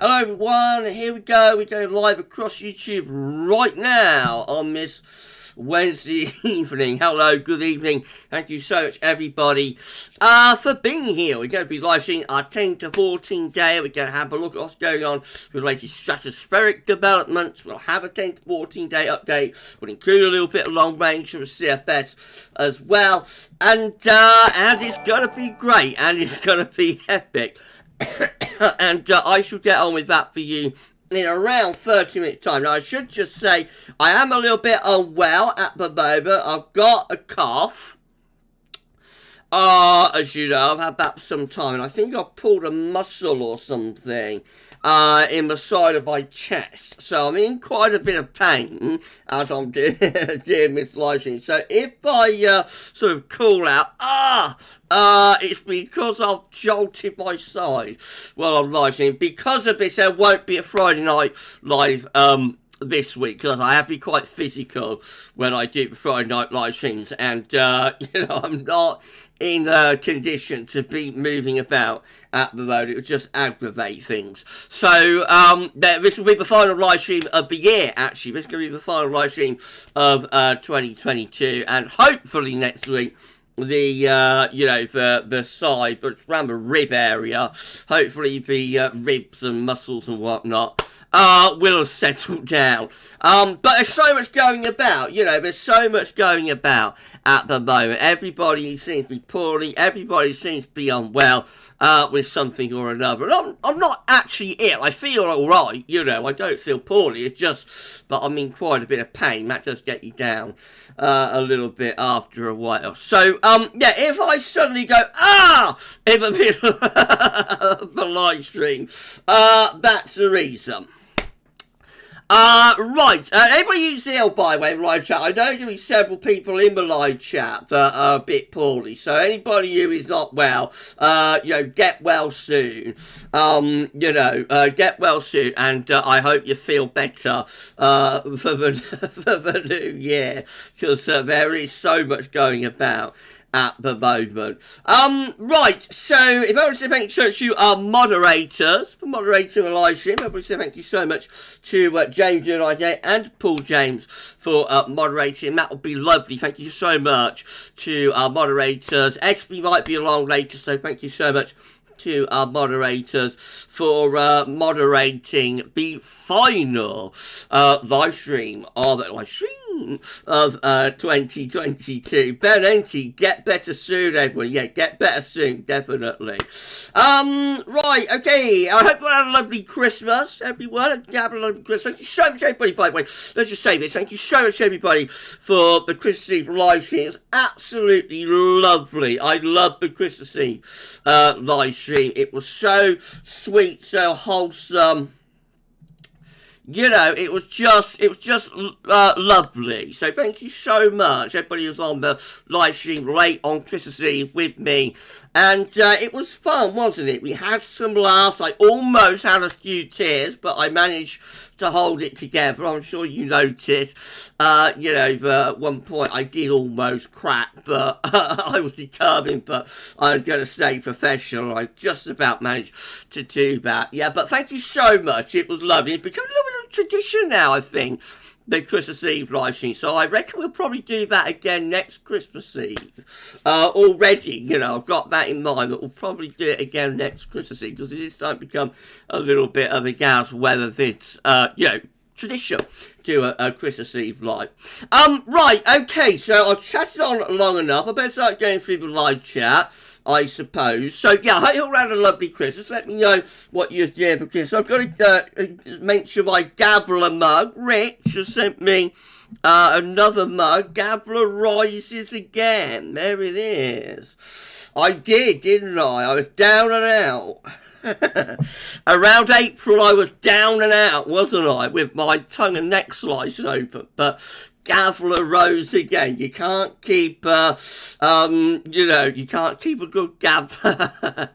Hello everyone, here we go. We're going live across YouTube right now on this Wednesday evening. Hello, good evening. Thank you so much everybody for being here. We're going to be live streaming our 10 to 14 day. We're going to have a look at what's going on with the latest stratospheric developments. We'll have a 10 to 14 day update. We'll include a little bit of long range from the CFS as well. And it's going to be great and it's going to be epic. And I shall get on with that for you in around 30 minutes time. Now I should just say I am a little bit unwell at the moment. I've got a cough. As you know, I've had that for some time and I think I pulled a muscle or something in the side of my chest. So I'm in quite a bit of pain as I'm doing this live stream. So if I sort of call out, it's because I've jolted my side while I'm live streaming. Because of this, there won't be a Friday night live this week, because I have to be quite physical when I do Friday night live streams, and I'm not in condition to be moving about at the moment. It would just aggravate things. So this will be the final live stream of the year. Actually, this is going to be the final live stream of 2022, and hopefully next week the side, but around the rib area, hopefully the ribs and muscles and whatnot will have settled down. But there's so much going about, there's so much going about at the moment. Everybody seems to be poorly, everybody seems to be unwell with something or another. And I'm not actually ill, I feel alright, I don't feel poorly, it's just, but I'm in quite a bit of pain. That does get you down a little bit after a while. So, if I suddenly go, in the middle of the live stream, that's the reason. Right, anybody who's ill, by the way, in live chat, I know there are going to be several people in the live chat that are a bit poorly, so anybody who is not well, get well soon, get well soon, and I hope you feel better, for the new year, because there is so much going about at the moment. Right, so if I want to say thank you so much to our moderators for moderating the live stream, I want to say thank you so much to James and Paul James for moderating. That would be lovely. Thank you so much to our moderators. SB might be along later, so thank you so much to our moderators for moderating the final live stream of 2022. Benenti, get better soon, everyone. Yeah, get better soon, definitely. Right, okay. I hope you had a lovely Christmas, everyone. Have a lovely Christmas. Thank you so much, everybody, by the way. Let's just say this. Thank you so much, everybody, for the Christmas Eve live stream. It's absolutely lovely. I love the Christmas Eve live stream. It was so sweet, so wholesome. It was just lovely. So thank you so much, everybody who's on the live stream late on Christmas Eve with me. And it was fun, wasn't it? We had some laughs. I almost had a few tears, but I managed to hold it together. I'm sure you noticed. At one point I did almost crack, but I was determined, but I'm going to stay professional. I just about managed to do that. Yeah, but thank you so much. It was lovely. It's become a little bit of tradition now, I think, the Christmas Eve live stream. So I reckon we'll probably do that again next Christmas Eve. Already, I've got that in mind, that we'll probably do it again next Christmas Eve, because it is starting to become a little bit of a GavsWeatherVids, tradition to a Christmas Eve live. Right, okay, so I've chatted on long enough. I better start going through the live chat, I suppose. So, yeah, I hope you all had a lovely Christmas. Let me know what you're doing for Christmas. I've got to mention my Gavler mug. Rich has sent me another mug. Gavler rises again. There it is. I did, didn't I? I was down and out. Around April, I was down and out, wasn't I? With my tongue and neck sliced open. But Gavler rose again. You can't keep, you can't keep a good Gavler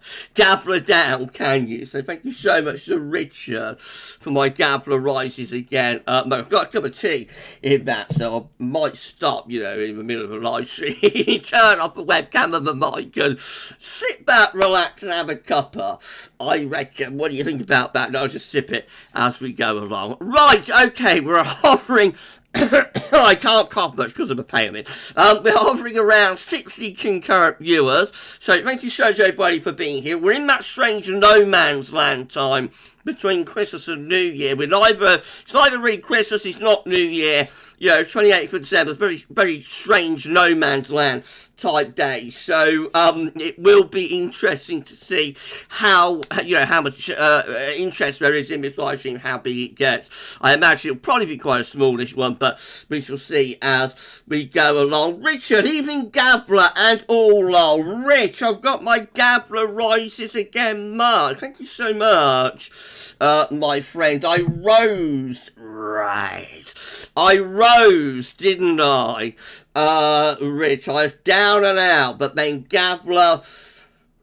down, can you? So thank you so much to Richard for my Gavler rises again. I've got a cup of tea in that, so I might stop, in the middle of a live stream, turn off the webcam and the mic and sit back, relax and have a cuppa. I reckon. What do you think about that? No, I'll just sip it as we go along. Right, okay, we're hovering. I can't cough much because of a payment. We're hovering around 60 concurrent viewers. So thank you so much, everybody, for being here. We're in that strange no man's land time between Christmas and New Year. It's either really Christmas, it's not New Year. You know, 28th of December, it's very, very strange no man's land type day. So it will be interesting to see how much interest there is in this live stream, how big it gets. I imagine it'll probably be quite a smallish one, but we shall see as we go along. Richard, evening Gabler and all. Rich, I've got my Gabler rises again, Mark. Thank you so much, my friend. I rose, right. I rose, didn't I? Rich, I was down and out, but then Gabler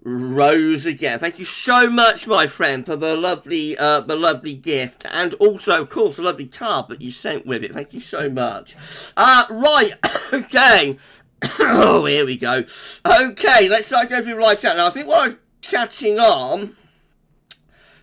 rose again. Thank you so much, my friend, for the lovely gift, and also, of course, the lovely card that you sent with it. Thank you so much. Right, okay. Oh, here we go. Okay, let's start going through the live chat now. I think while I was chatting on,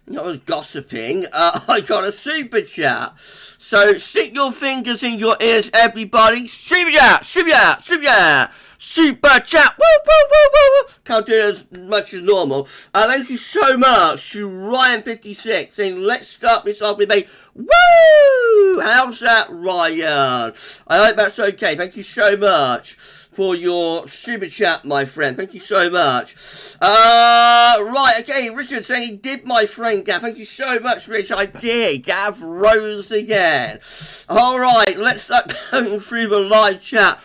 I was gossiping, I got a super chat. So stick your fingers in your ears, everybody. Super chat, super chat, super chat, super chat. Woo, woo, woo, woo. Can't do it as much as normal. Thank you so much to Ryan56 saying, let's start this off with a woo. How's that, Ryan? I hope that's okay. Thank you so much for your super chat, my friend. Thank you so much. Right, okay, Richard saying he did, my friend Gav. Thank you so much, Rich. I did. Gav rose again. All right, let's start going through the live chat.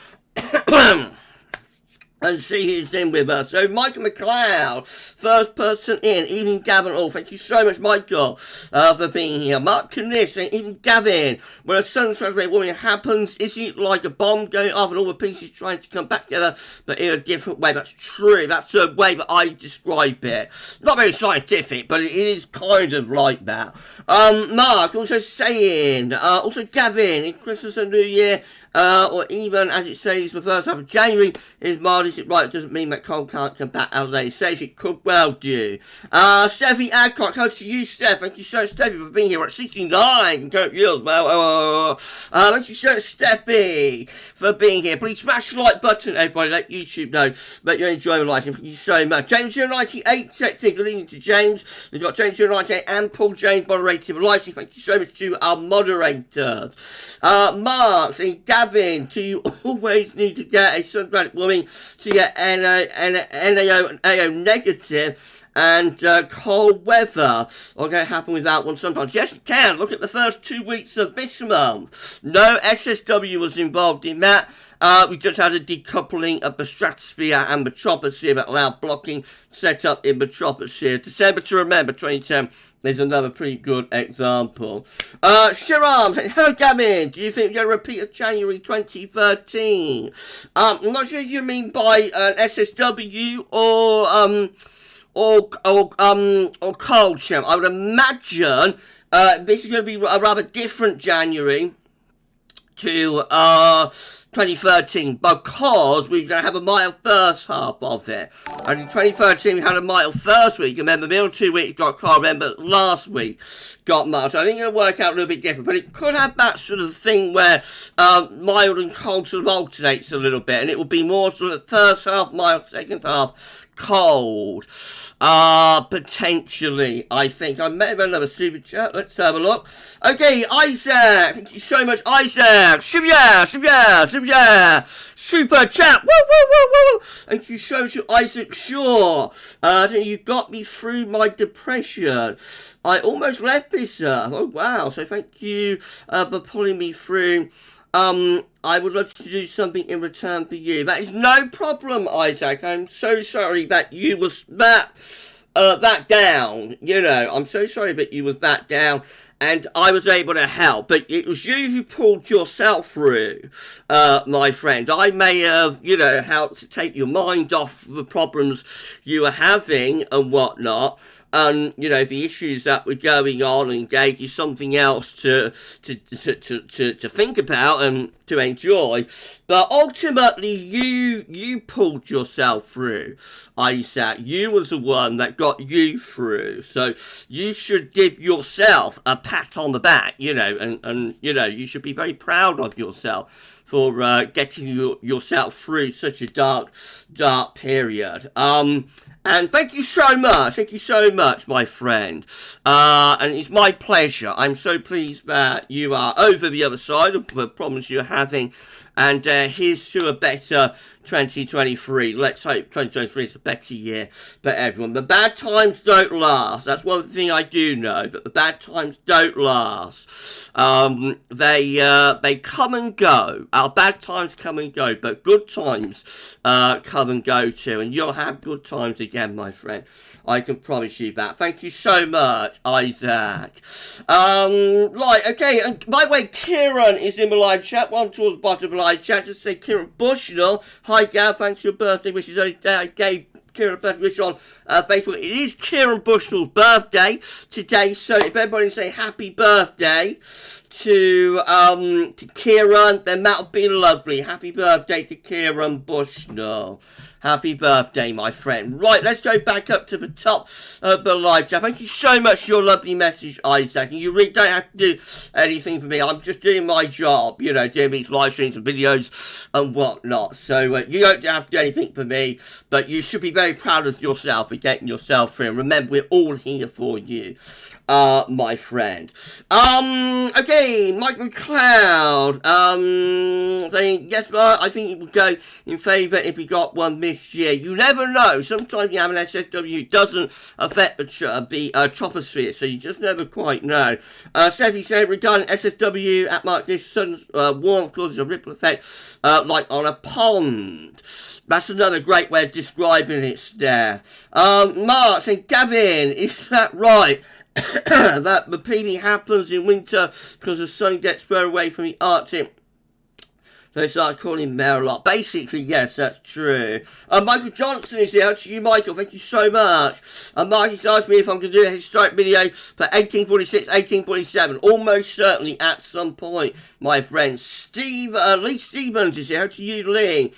And see who's in with us. So, Michael McLeod, first person in. Evening, Gavin. Oh, thank you so much, Michael, for being here. Mark Knish saying, evening, Gavin. When a sun transfer warming happens, isn't it like a bomb going off and all the pieces trying to come back together, but in a different way? That's true. That's the way that I describe it. Not very scientific, but it is kind of like that. Mark also saying, also Gavin, in Christmas and New Year, or even as it says the first half of January is mild. Is it right? It doesn't mean that cold can't come back out there. It says it could well do. Steffi Adcock, hello to you, Steph. Thank you so much, Steffi, for being here. We're at 69. Count yours, man. Thank you so much, Steffi, for being here. Please smash the like button, everybody. Let YouTube know that you're enjoying life. Thank you so much. James 098, checked in. Good evening to James. We've got James 098 and Paul James moderating the live stream. Thank you so much to our moderators. Mark saying, Gavin, do you always need to get a sun-granite warming to get NAO and AO negative and cold weather? What can happen with that one sometimes? Yes, it can. Look at the first 2 weeks of this month. No SSW was involved in that. We just had a decoupling of the stratosphere and the troposphere that allowed blocking set up in the troposphere. December to remember 2010 is another pretty good example. Sharam saying, hello Gavin, do you think you're going to repeat of January 2013? I'm not sure if you mean by SSW or cold, Sharam. I would imagine this is going to be a rather different January to 2013 because we're going to have a mild first half of it. And in 2013 we had a mild first week. Remember, middle 2 weeks got cold. Remember, last week got mild. So I think it'll work out a little bit different. But it could have that sort of thing where mild and cold sort of alternates a little bit. And it will be more sort of first half mild, second half cold. Potentially, I think. I may have another super chat. Let's have a look. Okay, Isaac. Thank you so much, Isaac. Super chat. Woo, woo, woo, woo. Thank you so much, Isaac. Sure. You got me through my depression. I almost left this. Oh, wow. So thank you for pulling me through. I would love to do something in return for you. That is no problem, Isaac. I'm so sorry that you was that down. You know, I'm so sorry that you was that down and I was able to help. But it was you who pulled yourself through, my friend. I may have, helped to take your mind off the problems you were having and whatnot. you know, the issues that were going on and gave you something else to think about and to enjoy. But ultimately, you pulled yourself through, Isaac. You was the one that got you through. So you should give yourself a pat on the back, you know, and you know, you should be very proud of yourself for getting yourself through such a dark period. And thank you so much, my friend. And it's my pleasure. I'm so pleased that you are over the other side of the problems you're having. And here's to a better 2023. Let's hope 2023 is a better year for everyone. The bad times don't last. That's one thing I do know. But the bad times don't last. They come and go. Our bad times come and go. But good times come and go too. And you'll have good times again, my friend. I can promise you that. Thank you so much, Isaac. Right, okay. And by the way, Kieran is in the live chat. One towards the bottom of the live chat. Just say Kieran Bushnell. Hi, Gav. Thanks for your birthday wishes. I gave Kieran a birthday wish on Facebook. It is Kieran Bushnell's birthday today. So if everybody say happy birthday to Kieran, then that'll be lovely. Happy birthday to Kieran Bushnell. Happy birthday, my friend. Right, let's go back up to the top of the live chat. Thank you so much for your lovely message, Isaac. And you really don't have to do anything for me. I'm just doing my job, you know, doing these live streams and videos and whatnot. So you don't have to do anything for me, but you should be very proud of yourself for getting yourself through. And remember, we're all here for you, my friend. Okay, Mike McLeod, saying, yes, Mark, I think it would go in favour if we got one this year. You never know. Sometimes you have an SSW, it doesn't affect the troposphere, so you just never quite know. Steffi said, regarding SSW at Mark, this sun's warm causes a ripple effect, like on a pond. That's another great way of describing it, Steph. Mark saying, Gavin, is that right? That the PD happens in winter because the sun gets further away from the Arctic. So they start calling Mayor a lot. Basically, yes, that's true. Michael Johnson is here. To you, Michael. Thank you so much. Marcus asked me if I'm going to do a historic video for 1846, 1847. Almost certainly at some point, my friend. Lee Stevens is here. How to you, Lee?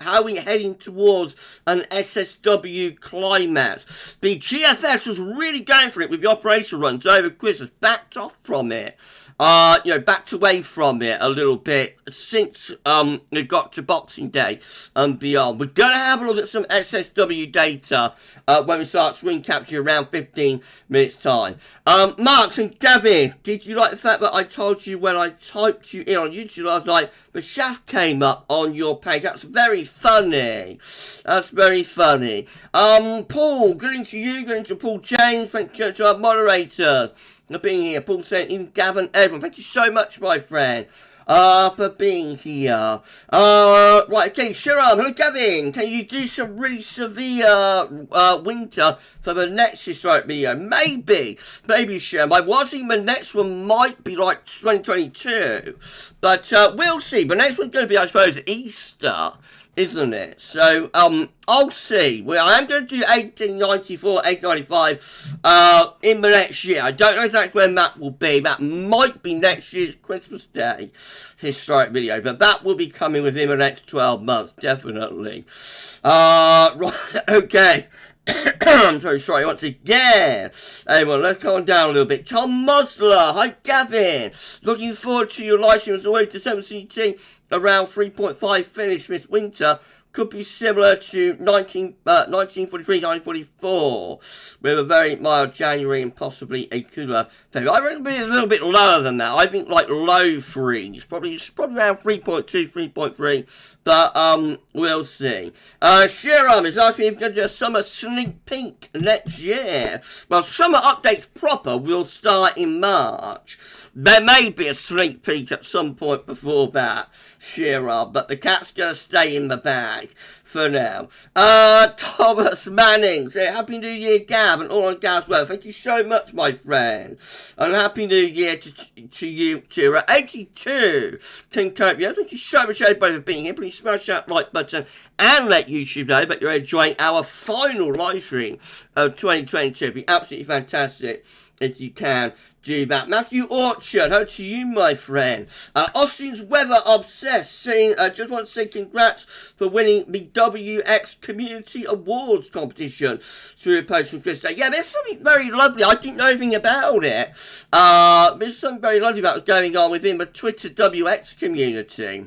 How are we heading towards an SSW climax? The GFS was really going for it with the operation runs over Christmas. Backed off from it. Backed away from it a little bit since it got to Boxing Day and beyond. We're going to have a look at some SSW data when we start screen capture around 15 minutes time. Marks and Gavin, did you like the fact that I told you when I typed you in on YouTube last night, the shaft came up on your page? That's very funny. That's very funny. Paul, good evening to you, good evening to Paul James, thank you to our moderators for being here. Paul saying, even Gavin, everyone, thank you so much, my friend, for being here. Right, okay, Sharon, hello, Gavin. Can you do some really severe winter for the next historic video? Maybe, Sharon. I was thinking the next one might be like 2022, but we'll see. The next one's going to be, I suppose, Easter, isn't it? So, I'll see. Well, I am going to do 1894, 1895 in the next year. I don't know exactly when that will be. That might be next year's Christmas Day historic video, but that will be coming within the next 12 months, definitely. Right, okay. I'm so sorry once again. Anyway, let's calm down a little bit. Tom Mosler, hi Gavin. Looking forward to your live stream as always. December CT around 3.5 finish this winter. Could be similar to 1943, 1944, with a very mild January and possibly a cooler February. I reckon it'll be a little bit lower than that. I think like low threes, probably around 3.2, 3.3, but we'll see. Shiram is asking if we're going to do a summer sneak peek next year. Well, summer updates proper will start in March. There may be a sneak peek at some point before that, Shearer, but the cat's going to stay in the bag. for now. Thomas Manning, say Happy New Year, Gav, and all on Gav's weather. Thank you so much, my friend. And Happy New Year to you, too. 82, King Copia. Thank you so much, everybody, for being here. Please smash that like button and let YouTube know that you're enjoying our final live stream of 2022. It'd be absolutely fantastic if you can do that. Matthew Orchard, how to you, my friend. Austin's Weather Obsessed, saying, just want to say congrats for winning the WX Community Awards competition through a post from Chris. Yeah, there's something very lovely. I didn't know anything about it. There's something very lovely that was going on within the Twitter WX community.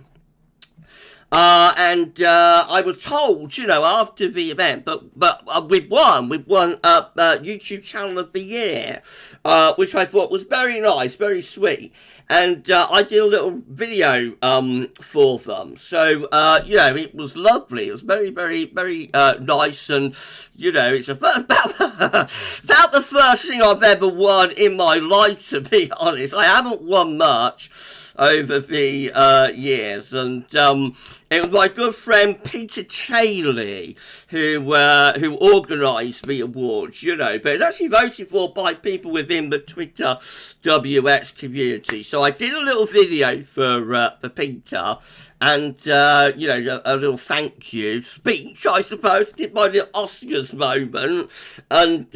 I was told, you know, after the event, but we won YouTube Channel of the Year, which I thought was very nice, very sweet, and I did a little video for them. So you know, it was lovely. It was very, very, very nice, and you know, it's about the first thing I've ever won in my life. To be honest, I haven't won much over the years, and it was my good friend Peter Chaley who organised the awards, you know, but it's actually voted for by people within the Twitter WX community. So I did a little video for Peter, and you know, a little thank you speech, I suppose. Did my little Oscars moment, and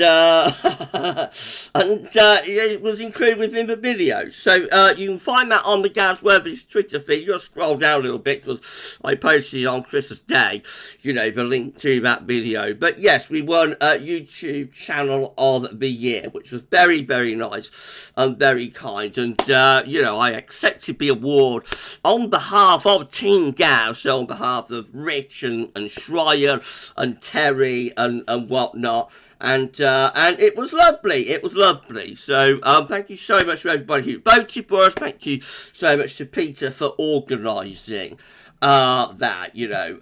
it was included within the video. So you can find that on the GavsWeatherVids Twitter feed. Just scroll down a little bit because I posted it on Christmas Day, you know, the link to that video. But yes, we won a YouTube Channel of the Year, which was very, very nice and very kind. And you know, I accepted the award on behalf of Team Gav, so on behalf of Rich and Schreier and Terry and whatnot. And it was lovely. It was lovely. So thank you so much to everybody who voted for us. Thank you so much to Peter for organising that, you know.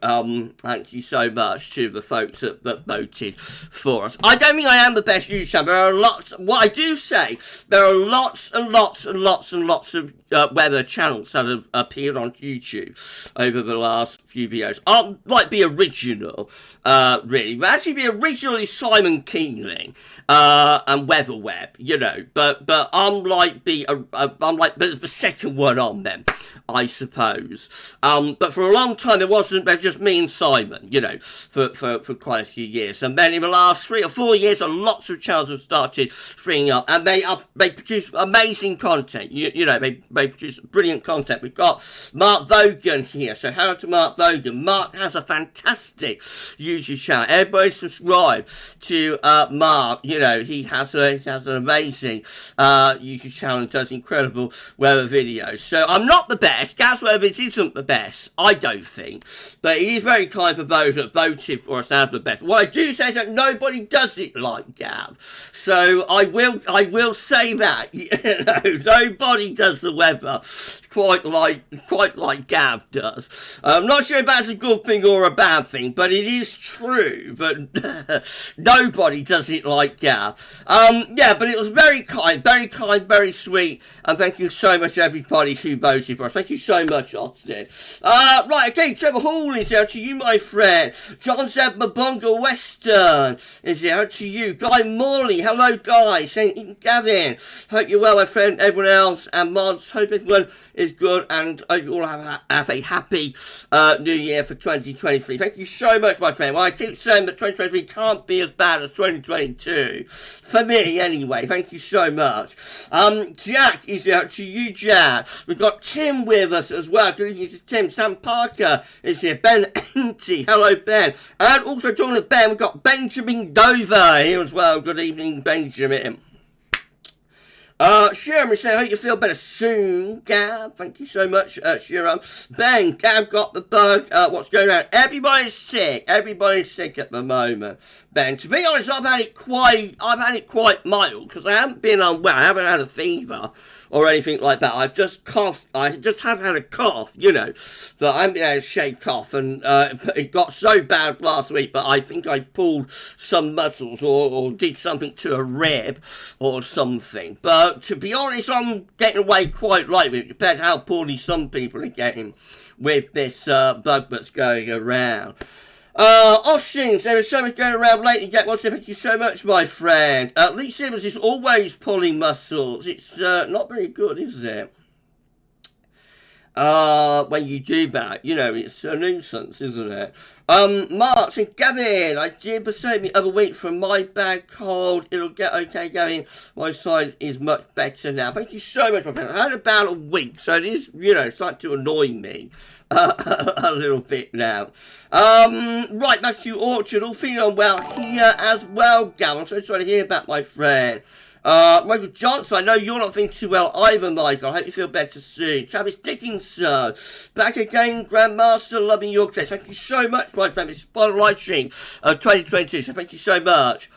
Thank you so much to the folks that voted for us. I don't think I am the best YouTuber. There are lots. What I do say, there are lots and lots and lots and lots of weather channels that have appeared on YouTube over the last few videos. Aren't like the original, really. But actually, the original is Simon Keeling and WeatherWeb, you know. But I'm like the second one on them, I suppose. But for a long time, there's just me and Simon, you know, for quite a few years. And then in the last 3 or 4 years, lots of channels have started springing up, and they produce amazing content. You know, they produce brilliant content. We've got Mark Vaughan here, so hello to Mark Vaughan. Mark has a fantastic YouTube channel. Everybody subscribe to Mark. You know, he has an amazing YouTube channel and does incredible weather videos. So I'm not the best. GavsWeatherVids isn't the best, I don't think, but he is very kind for those that voted for us as the best. What I do say is that nobody does it like Gav, so I will say that, you know, nobody does the weather quite like Gav does. I'm not sure if that's a good thing or a bad thing, but it is true. But nobody does it like Gav. Yeah, but it was very kind, very sweet, and thank you so much everybody who voted for us. Thank you so much, Austin. Right, okay, Trevor Hall is here to you, my friend. John Zeb Mabunga Western is here to you. Guy Morley, hello guys. Saying Gavin, hope you're well, my friend. Everyone else and mods, hope everyone is good, and hope you all have a happy new year for 2023. Thank you so much, my friend. Well, I keep saying that 2023 can't be as bad as 2022. For me, anyway. Thank you so much. Jack is out to you, Jack. We've got Tim with us as well. Good evening to Tim. Sam Parker is here. Ben Enty. Hello, Ben. And also joining the Ben, we've got Benjamin Dover here as well. Good evening, Benjamin. Sharon is saying, I hope you feel better soon, Gav. Thank you so much, Sharon. Ben, Gav got the bug. What's going on? Everybody's sick. Everybody's sick at the moment. Ben, to be honest, I've had it quite mild, because I haven't been unwell. I haven't had a fever or anything like that. I've just coughed. I just have had a cough, you know. But I haven't had a shake cough, and it got so bad last week, but I think I pulled some muscles or did something to a rib or something. But to be honest, I'm getting away quite lightly compared to how poorly some people are getting with this bug that's going around. Austin, there is so much going around lately. Jack Watson, thank you so much, my friend. Lee Simmons is always pulling muscles. It's not very good, is it? When you do that, you know, it's a nuisance, isn't it? Mark said, Gavin, I did perceive the other week from my bad cold. It'll get okay, Gavin. My side is much better now. Thank you so much, my friend. I had about a week, so it is, you know, starting to annoy me a little bit now. Right, Matthew Orchard, all feeling well here as well, Gavin. I'm so sorry to hear about my friend. Michael Johnson, I know you're not feeling too well either, Michael. I hope you feel better soon. Travis Dickinson, back again, Grandmaster, loving your clips. Thank you so much, my friend. This is final live stream of 2022, so thank you so much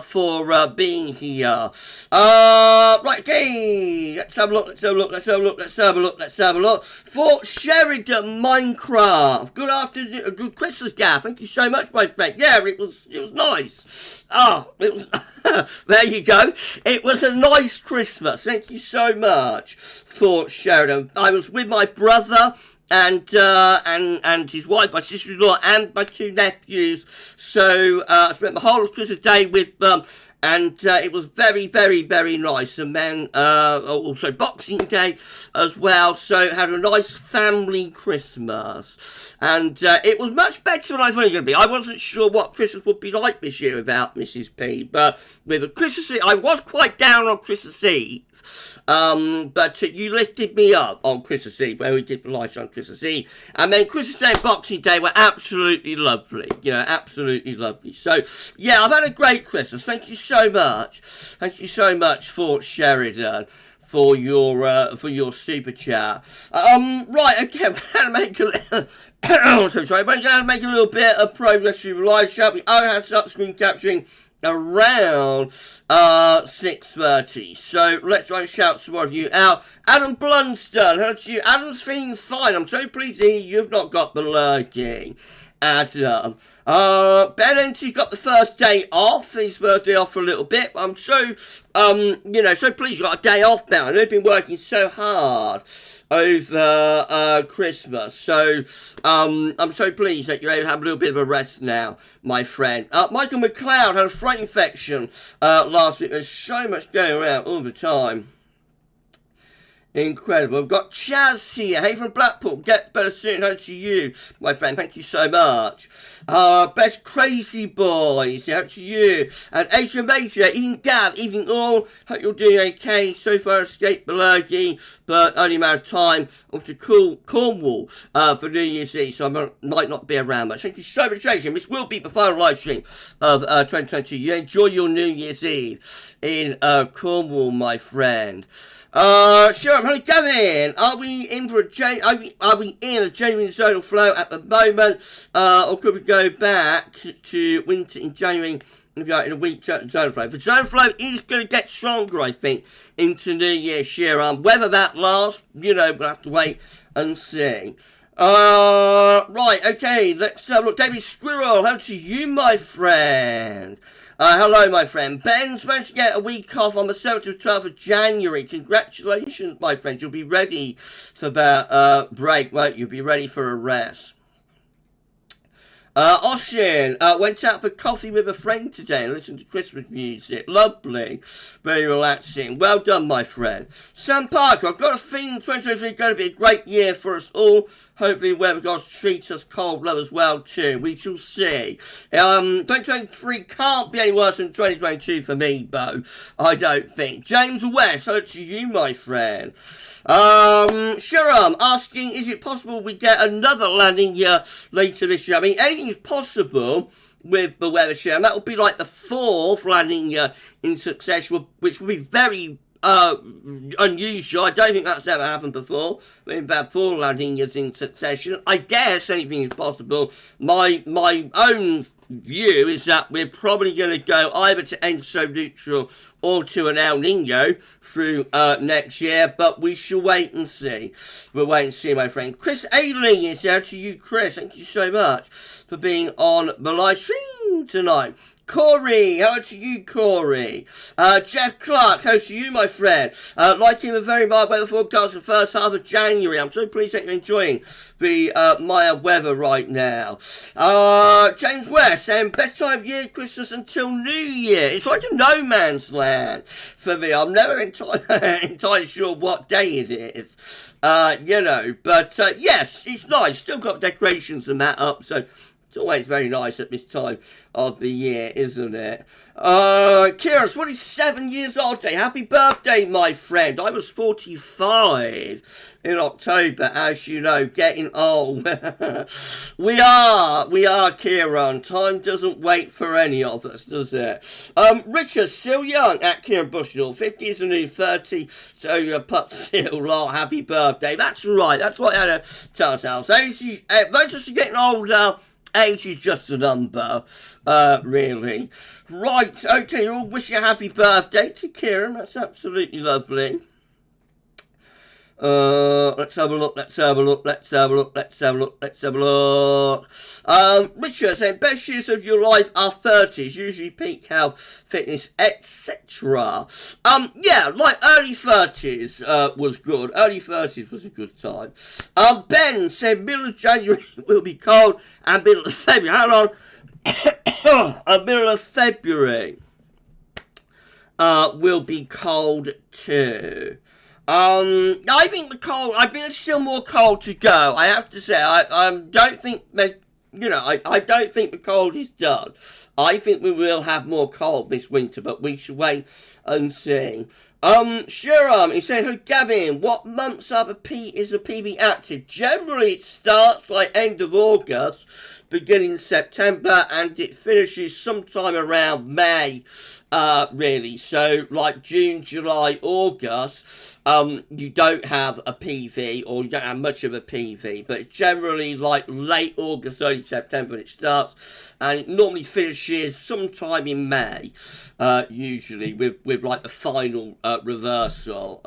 for being here. Right, okay, let's have a look. Fort Sheridan Minecraft. Good afternoon, good Christmas, Gav. Thank you so much, my friend. Yeah, it was nice. It was there you go. It was a nice Christmas. Thank you so much, Fort Sheridan. I was with my brother and his wife, my sister-in-law, and my two nephews. So I spent the whole of Christmas Day with them, and it was very, very, very nice. And then also Boxing Day as well. So had a nice family Christmas, and it was much better than I thought it was going to be. I wasn't sure what Christmas would be like this year without Mrs. P, but with a Christmas Eve, I was quite down on Christmas Eve. But you lifted me up on Christmas Eve, where we did the live on Christmas Eve. And then Christmas Day and Boxing Day were absolutely lovely. You know, absolutely lovely. So, yeah, I've had a great Christmas. Thank you so much. Thank you so much, Fort Sheridan, for your super chat. Right, okay, I'm going to make a little... so sorry, but I'm going to make a little bit of progress through the live chat. We are have start screen capturing around 6:30. So let's try and shout some more of you out. Adam Blunston, hello to you. Adam's feeling fine. I'm so pleased to hear you've not got the lurking. Adam. Ben Ent's got the first day off. His birthday off for a little bit. I'm so so pleased you got a day off now. I know you've been working so hard over Christmas. So I'm so pleased that you're able to have a little bit of a rest now, my friend. Michael McLeod had a throat infection last week. There's so much going around all the time. Incredible. We've got Chaz here. Hey, from Blackpool. Get better soon. Hello to you, my friend. Thank you so much. Best Crazy Boys. Hello to you. And Adrian Major. Evening Gav. Evening all. Hope you're doing okay. So far escaped the lurgy, but only a matter of time. Off to Cornwall for New Year's Eve, so I might not be around much. Thank you so much, Adrian. This will be the final live stream of 2022. You enjoy your New Year's Eve in Cornwall, my friend. Sure, hello Gavin. Are we in a genuine zonal flow at the moment? Or could we go back to winter in January in a week zonal flow? The zonal flow is going to get stronger, I think, into New Year's year. Whether that lasts, we'll have to wait and see. Right, okay, let's have a look. David Squirrel, how to you, my friend? Hello, my friend. Ben's managed to get a week off on the 7th to 12th of January. Congratulations, my friend. You'll be ready for that break, won't you? You'll be ready for a rest. Oshin went out for coffee with a friend today and listened to Christmas music. Lovely. Very relaxing. Well done, my friend. Sam Parker, I've got a feeling 2023 is going to be a great year for us all. Hopefully weather gods treats us cold love as well too. We shall see. 2023 can't be any worse than 2022 for me, Bo. I don't think. James West, hello to you, my friend. Sharam asking, is it possible we get another landing year later this year? I mean, anything is possible with the weather share, and that would be like the 4th landing year in succession, which would be very unusual. I don't think that's ever happened before. We've had 4 landing years in succession. I guess anything is possible. My own view is that we're probably going to go either to ENSO neutral or to an El Nino through next year, but we shall wait and see. We'll wait and see, my friend. Chris Ailing is there to you, Chris. Thank you so much for being on the live stream tonight. Corey, hello to you, Corey. Jeff Clark, hello to you, my friend. Liking the very mild weather forecast for the first half of January. I'm so pleased that you're enjoying the mild weather right now. James West saying, best time of year, Christmas until New Year. It's like a no man's land for me. I'm never entirely sure what day it is. You know, but yes, it's nice. Still got decorations and that up, so it's always very nice at this time of the year, isn't it? Kieran's 27 years old today. Happy birthday, my friend. I was 45 in October, as you know, getting old. we are, Kieran. Time doesn't wait for any of us, does it? Richard, still young at Kieran Bushnell. 50 is the new 30, so your pup still lot. Happy birthday. That's right. That's what I had to tell ourselves. Those of us getting older, age is just a number, really. Right, okay, we'll wish you a happy birthday to Kieran. That's absolutely lovely. Let's have a look. Richard saying, best years of your life are 30s, usually peak health, fitness, etc. Yeah, like early 30s was good. Early 30s was a good time. Ben said, middle of January will be cold, and middle of February, hold on, middle of February will be cold too. I think I think there's still more cold to go. I have to say, I don't think that, you know, I don't think the cold is done. I think we will have more cold this winter, but we should wait and see. Sure, he said, hey, Gavin, what months is the PV active? Generally, it starts like end of August, beginning September, and it finishes sometime around May, really. So, like June, July, August, you don't have a PV, or you don't have much of a PV, but it's generally like late August, early September when it starts, and it normally finishes sometime in May, usually, with like the final reversal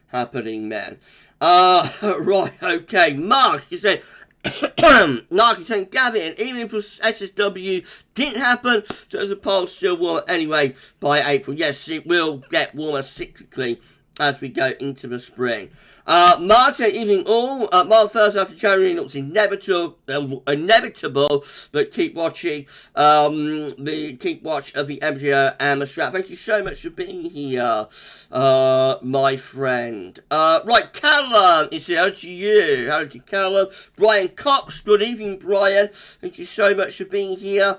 happening then. Right, okay, Mark, you said, Mark is saying, Gavin, even if SSW didn't happen, so the polls still warm anyway by April. Yes, it will get warmer cyclically as we go into the spring. Martin, evening all. Mild first after January looks inevitable, but keep watching. Keep watch of the MGO and the Strat. Thank you so much for being here, my friend. Right, Callum is here. Hello to you. Hello to Callum. Brian Cox. Good evening, Brian. Thank you so much for being here.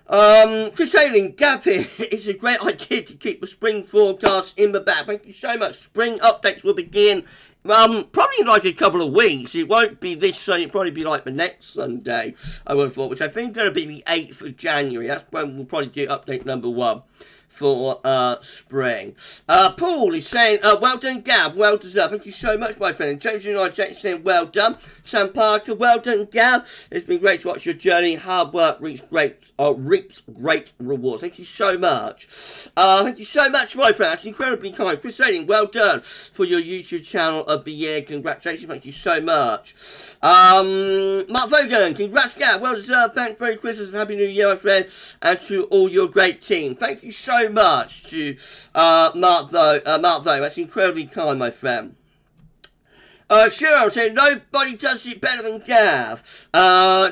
Chris Ailing, Gavin, it's a great idea to keep the spring forecast in the back. Thank you so much. Spring updates will begin probably in like a couple of weeks. It won't be this Sunday, it'll probably be like the next Sunday, I would have thought, which I think is going to be the 8th of January. That's when we'll probably do update number 1 for spring. Paul is saying, well done, Gav, well deserved. Thank you so much, my friend. James United saying, well done. Sam Parker, well done, Gav. It's been great to watch your journey. Hard work reaps great rewards. Thank you so much. Thank you so much, my friend. That's incredibly kind. Chris saying, well done for your YouTube channel of the year. Congratulations. Thank you so much. Mark Vogan, congrats, Gav. Well deserved. Thanks. Merry Christmas and Happy New Year, my friend, and to all your great team. Thank you so much to Mark Vogue. That's incredibly kind, my friend. Sure, I'm saying nobody does it better than Gav.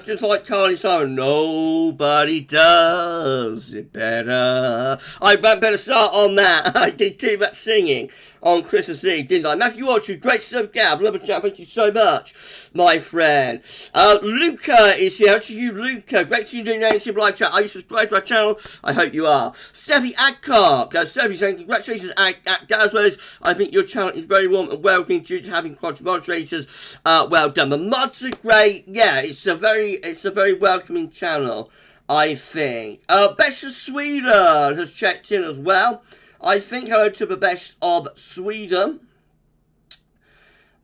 Just like Carly Simon, nobody does it better. I better start on that. I did too much singing on Christmas Eve, didn't I? Matthew Autry, great stuff, Gav. Love a chat. Thank you so much, my friend. Luca is here. How to you, Luca? Great to see you doing native live chat. Are you subscribed to our channel? I hope you are. Steffi Adcock. Steffi saying, congratulations at GavsWeatherVids. I think your channel is very warm and welcoming due to having quality moderators. Well done. The mods are great. Yeah, it's a very welcoming channel, I think. Best of Sweden has checked in as well. I think hello to the best of Sweden.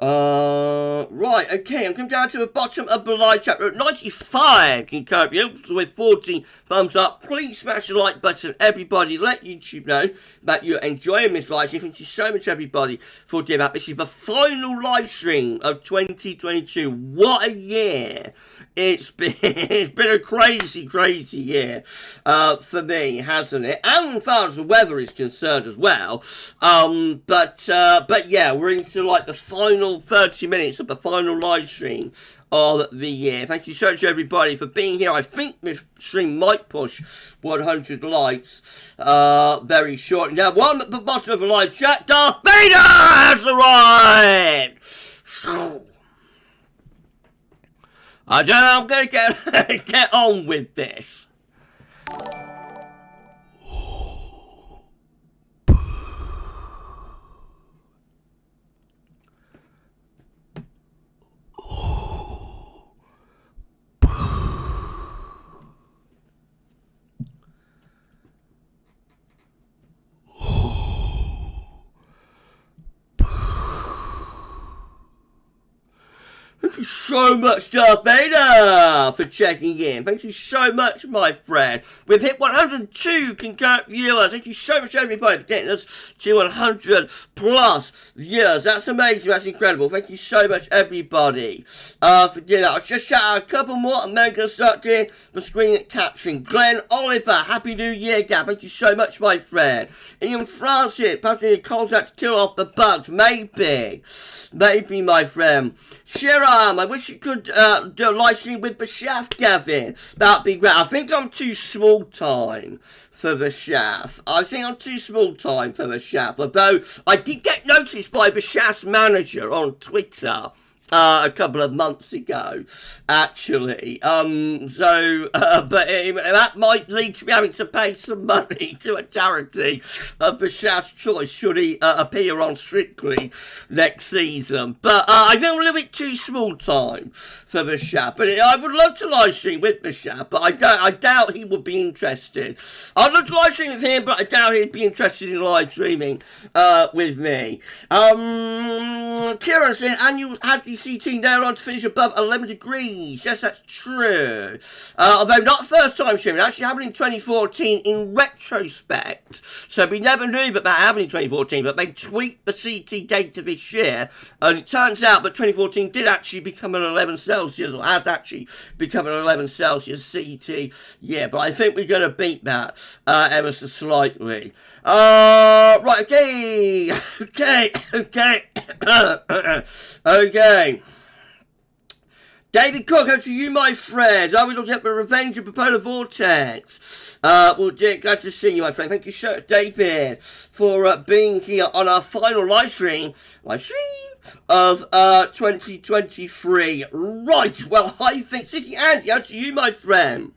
Right, okay, I'm coming down to the bottom of the live chat. We're at 95 concurrent views with 40 thumbs up. Please smash the like button, everybody. Let YouTube know that you're enjoying this live stream. Thank you so much, everybody, for doing that. This is the final live stream of 2022. What a year it's been. It's been a crazy, crazy year for me, hasn't it? And as far as the weather is concerned as well. But yeah, we're into like the final 30 minutes of the final live stream of the year. Thank you so much, everybody, for being here. I think this stream might push 100 likes very shortly. Now, one at the bottom of the live chat, Darth Vader has arrived! I don't know, I'm going to get on with this. Thank you so much, Darth Vader, for checking in. Thank you so much, my friend. We've hit 102 concurrent viewers. Thank you so much, everybody, for getting us to 100 plus viewers. That's amazing. That's incredible. Thank you so much, everybody, for doing that. I'll just shout out a couple more, and then going to start doing the screen capturing. Glenn Oliver, Happy New Year, Gav. Thank you so much, my friend. Ian Francis, perhaps you need contact to kill off the bugs. Maybe, my friend. Shiram, I wish you could do a live stream with the shaft, Gavin. That'd be great. I think I'm too small time for the shaft. Although I did get noticed by the shaft's manager on Twitter a couple of months ago, actually. But that might lead to me having to pay some money to a charity of the shaft's choice should he appear on Strictly next season. But I think I'm a little bit too small time for the shaft. But I would love to live stream with the shaft, but I doubt he would be interested. I'd love to live stream with him, but I doubt he'd be interested in live streaming with me. Kieran said, and you had the CT down on to finish above 11 degrees. Yes, that's true. Although not first time streaming. It actually happened in 2014 in retrospect. So we never knew that happened in 2014, but they tweaked the CT date to this year. And it turns out that 2014 did actually become an 11 Celsius, or has actually become an 11 Celsius CT. Yeah, but I think we're going to beat that ever so slightly. Right, okay. Okay. David Cook, over to you, my friend. Are we looking at the Revenge of the Polar Vortex? Well, Dick, glad to see you, my friend. Thank you, so David, for being here on our final live stream of 2023. Right, well, I think City Andy, over to you, my friend.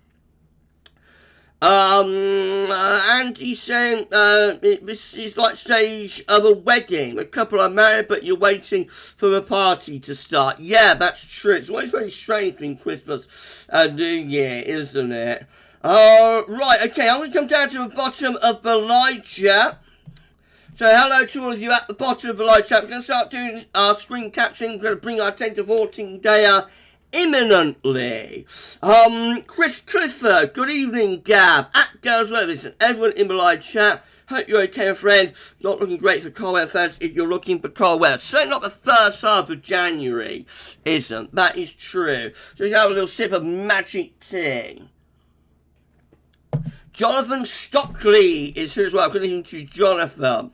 Andy saying this is like stage of a wedding. A couple are married, but you're waiting for the party to start. Yeah, that's true. It's always very strange between Christmas and New Year, isn't it? Right, okay, I'm going to come down to the bottom of the live chat. So hello to all of you at the bottom of the live chat. We're going to start doing our screen capturing. We're going to bring our 10 to 14 day imminently. Chris Clifford, good evening, Gav, at GavsWeatherVids, and everyone in the live chat. Hope you're okay, friend. Not looking great for cold weather fans if you're looking for cold weather. Certainly not the first half of January, isn't. That is true. So we have a little sip of magic tea. Jonathan Stockley is here as well. Good evening to Jonathan.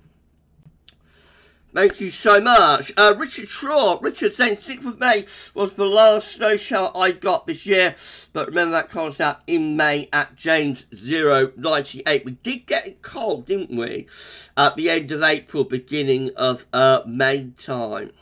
Thank you so much. Richard Shaw. Richard saying 6th of May was the last snow shower I got this year. But remember that comes out in May at James 098. We did get it cold, didn't we? At the end of April, beginning of May time.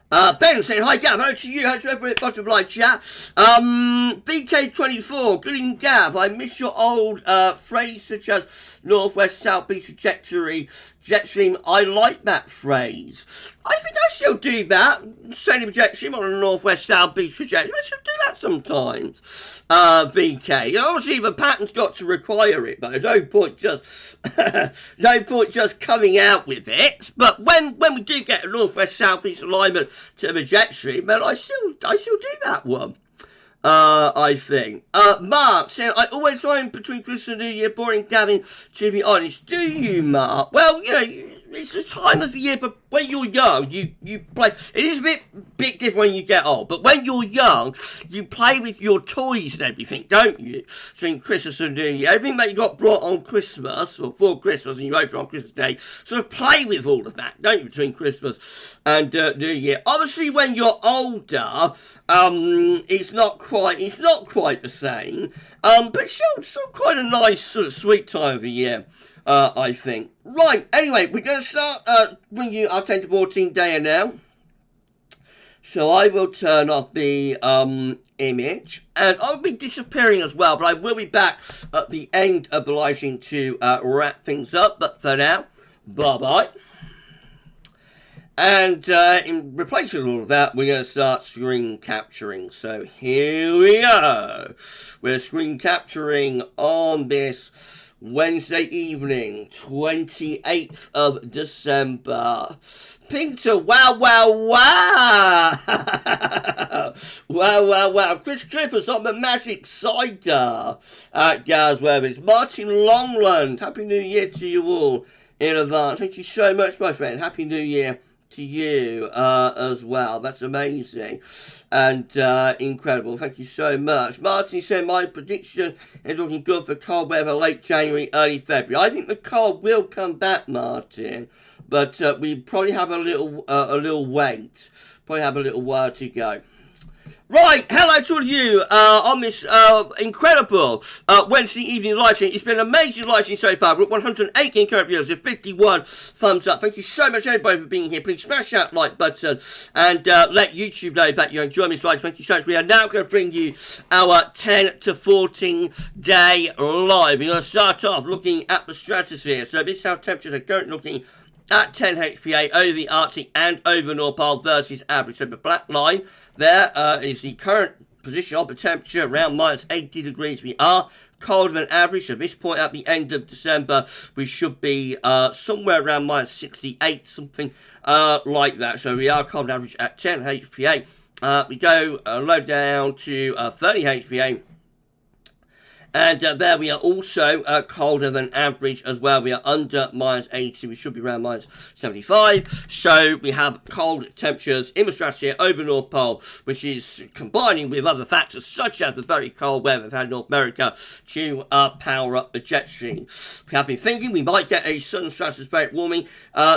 Ben saying, hi Gav, hello to you, hello to everybody at the bottom of live chat. BK24, good evening Gav, I miss your old phrase such as northwest southeast trajectory jet stream. I like that phrase. I think I still do that. Sailing a jet stream on a northwest south beach trajectory. I still do that sometimes. VK. Obviously, the pattern's got to require it, but there's no point just coming out with it. But when we do get a northwest south east alignment to the jet stream, then I still do that one. I think. Mark said, I always find between Christmas and New Year boring, Gavin, to be honest. Do you, Mark? Well, you know, it's the time of the year, but when you're young, you play. It is a bit different when you get old, but when you're young, you play with your toys and everything, don't you? Between Christmas and New Year, everything that you got brought on Christmas, or for Christmas, and you open on Christmas Day, sort of play with all of that, don't you, between Christmas and New Year. Obviously, when you're older, it's not quite the same, but still quite a nice sort of sweet time of the year. I think. Right, anyway, we're going to start bringing you our 10 to 14 day now. So I will turn off the image, and I'll be disappearing as well, but I will be back at the end of the live stream to wrap things up. But for now, bye-bye. And in replacement of all of that, we're going to start screen capturing. So here we go. We're screen capturing on this Wednesday evening, 28th of December. Pinter, wow. Wow. Chris Clippers on the Magic Cider at GavsWeatherVids. Martin Longland, Happy New Year to you all in advance. Thank you so much, my friend. Happy New Year to you as well. That's amazing and incredible. Thank you so much. Martin said my prediction is looking good for cold weather late January, early February. I think the cold will come back, Martin, but we probably have a little wait. Probably have a little while to go. Right, hello to all of you on this incredible Wednesday evening live stream. It's been an amazing live stream so far. We're at 118 current viewers with 51 thumbs up. Thank you so much, everybody, for being here. Please smash that like button and let YouTube know that you're enjoying this live. Thank you so much. We are now going to bring you our 10 to 14 day live. We're going to start off looking at the stratosphere. So this is how temperatures are currently looking at 10 HPA over the Arctic and over North Pole versus average. So the black line there is the current position of the temperature around minus 80 degrees. We are colder than average. So at this point at the end of December, we should be somewhere around minus 68, something like that. So we are colder than average at 10 HPA. We go low down to 30 HPA. And there we are also colder than average as well. We are under minus 80. We should be around minus 75. So we have cold temperatures in the stratosphere over North Pole, which is combining with other factors such as the very cold weather we've had in North America to power up the jet stream. We have been thinking we might get a sudden stratospheric warming